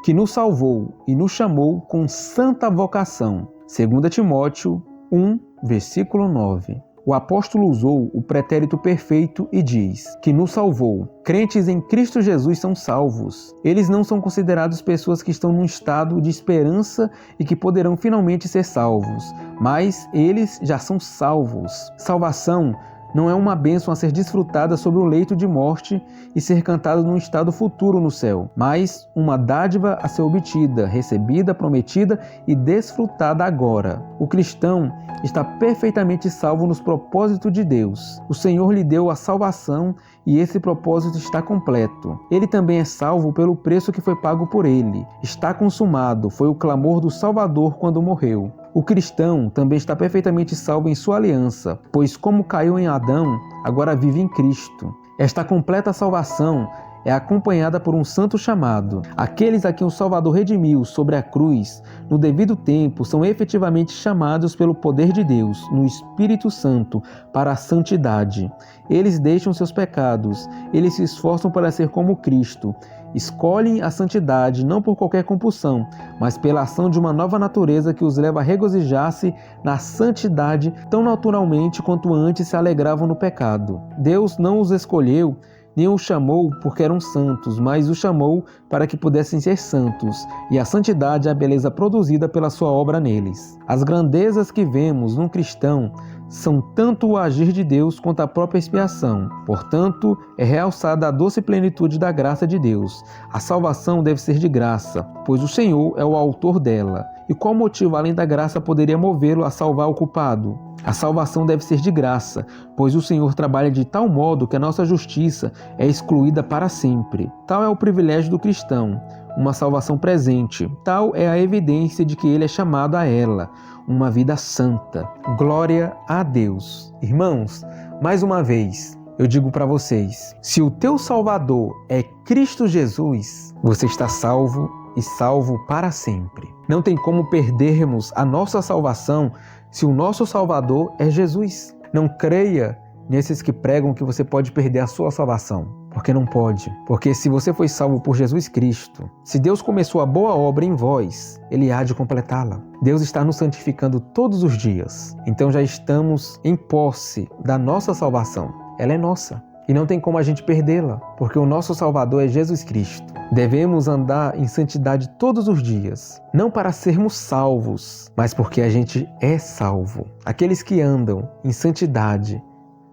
que nos salvou e nos chamou com santa vocação. 2 Timóteo 1, versículo 9. O apóstolo usou o pretérito perfeito e diz que nos salvou. Crentes em Cristo Jesus são salvos. Eles não são considerados pessoas que estão num estado de esperança e que poderão finalmente ser salvos, mas eles já são salvos. Salvação não é uma bênção a ser desfrutada sobre o leito de morte e ser cantada num estado futuro no céu, mas uma dádiva a ser obtida, recebida, prometida e desfrutada agora. O cristão está perfeitamente salvo nos propósitos de Deus. O Senhor lhe deu a salvação e esse propósito está completo. Ele também é salvo pelo preço que foi pago por ele. Está consumado, foi o clamor do Salvador quando morreu. O cristão também está perfeitamente salvo em sua aliança, pois como caiu em Adão, agora vive em Cristo. Esta completa salvação é acompanhada por um santo chamado. Aqueles a quem o Salvador redimiu sobre a cruz, no devido tempo, são efetivamente chamados pelo poder de Deus, no Espírito Santo, para a santidade. Eles deixam seus pecados, eles se esforçam para ser como Cristo. Escolhem a santidade não por qualquer compulsão, mas pela ação de uma nova natureza que os leva a regozijar-se na santidade tão naturalmente quanto antes se alegravam no pecado. Deus não os escolheu nem os chamou porque eram santos, mas os chamou para que pudessem ser santos, e a santidade é a beleza produzida pela sua obra neles. As grandezas que vemos num cristão são tanto o agir de Deus quanto a própria expiação. Portanto, é realçada a doce plenitude da graça de Deus. A salvação deve ser de graça, pois o Senhor é o autor dela. E qual motivo além da graça poderia movê-lo a salvar o culpado? A salvação deve ser de graça, pois o Senhor trabalha de tal modo que a nossa justiça é excluída para sempre. Tal é o privilégio do cristão, uma salvação presente. Tal é a evidência de que ele é chamado a ela, uma vida santa. Glória a Deus. Irmãos, mais uma vez, eu digo para vocês, se o teu Salvador é Cristo Jesus, você está salvo e salvo para sempre. Não tem como perdermos a nossa salvação se o nosso Salvador é Jesus. Não creia nesses que pregam que você pode perder a sua salvação, porque não pode. Porque se você foi salvo por Jesus Cristo, se Deus começou a boa obra em vós, Ele há de completá-la. Deus está nos santificando todos os dias, então já estamos em posse da nossa salvação. Ela é nossa. E não tem como a gente perdê-la, porque o nosso Salvador é Jesus Cristo. Devemos andar em santidade todos os dias, não para sermos salvos, mas porque a gente é salvo. Aqueles que andam em santidade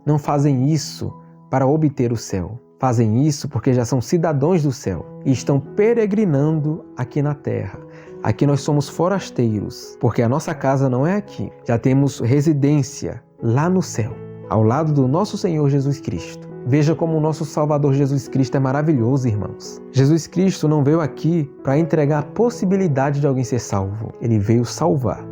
não fazem isso para obter o céu. Fazem isso porque já são cidadãos do céu e estão peregrinando aqui na terra. Aqui nós somos forasteiros, porque a nossa casa não é aqui. Já temos residência lá no céu, ao lado do nosso Senhor Jesus Cristo. Veja como o nosso Salvador Jesus Cristo é maravilhoso, irmãos. Jesus Cristo não veio aqui para entregar a possibilidade de alguém ser salvo. Ele veio salvar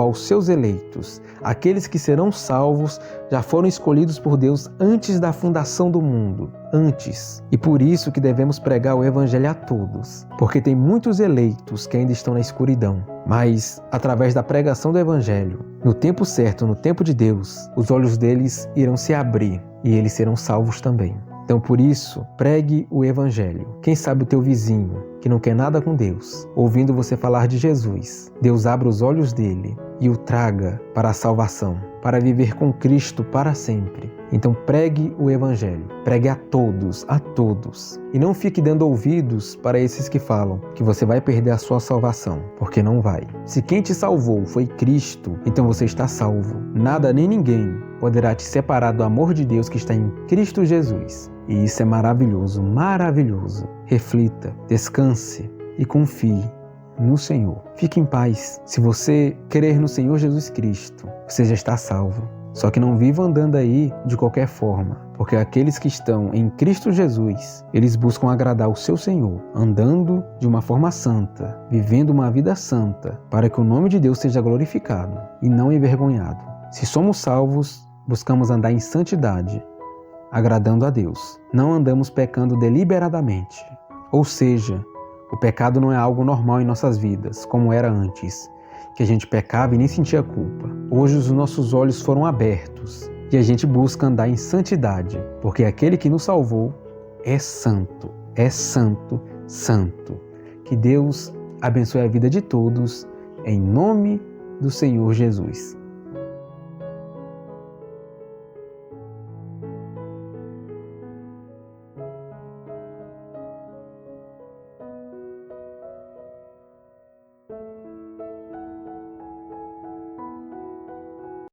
os seus eleitos. Aqueles que serão salvos já foram escolhidos por Deus antes da fundação do mundo. Antes. E por isso que devemos pregar o Evangelho a todos. Porque tem muitos eleitos que ainda estão na escuridão. Mas, através da pregação do Evangelho, no tempo certo, no tempo de Deus, os olhos deles irão se abrir e eles serão salvos também. Então, por isso, pregue o Evangelho. Quem sabe o teu vizinho, que não quer nada com Deus, ouvindo você falar de Jesus, Deus abra os olhos dele e o traga para a salvação, para viver com Cristo para sempre. Então pregue o Evangelho, pregue a todos. E não fique dando ouvidos para esses que falam que você vai perder a sua salvação, porque não vai. Se quem te salvou foi Cristo, então você está salvo. Nada nem ninguém poderá te separar do amor de Deus que está em Cristo Jesus. E isso é maravilhoso, maravilhoso. Reflita, descanse e confie no Senhor. Fique em paz. Se você crer no Senhor Jesus Cristo, você já está salvo. Só que não viva andando aí de qualquer forma, porque aqueles que estão em Cristo Jesus, eles buscam agradar o seu Senhor, andando de uma forma santa, vivendo uma vida santa, para que o nome de Deus seja glorificado e não envergonhado. Se somos salvos, buscamos andar em santidade, agradando a Deus. Não andamos pecando deliberadamente. Ou seja, o pecado não é algo normal em nossas vidas, como era antes, que a gente pecava e nem sentia culpa. Hoje os nossos olhos foram abertos e a gente busca andar em santidade, porque aquele que nos salvou é santo, santo. Que Deus abençoe a vida de todos, em nome do Senhor Jesus.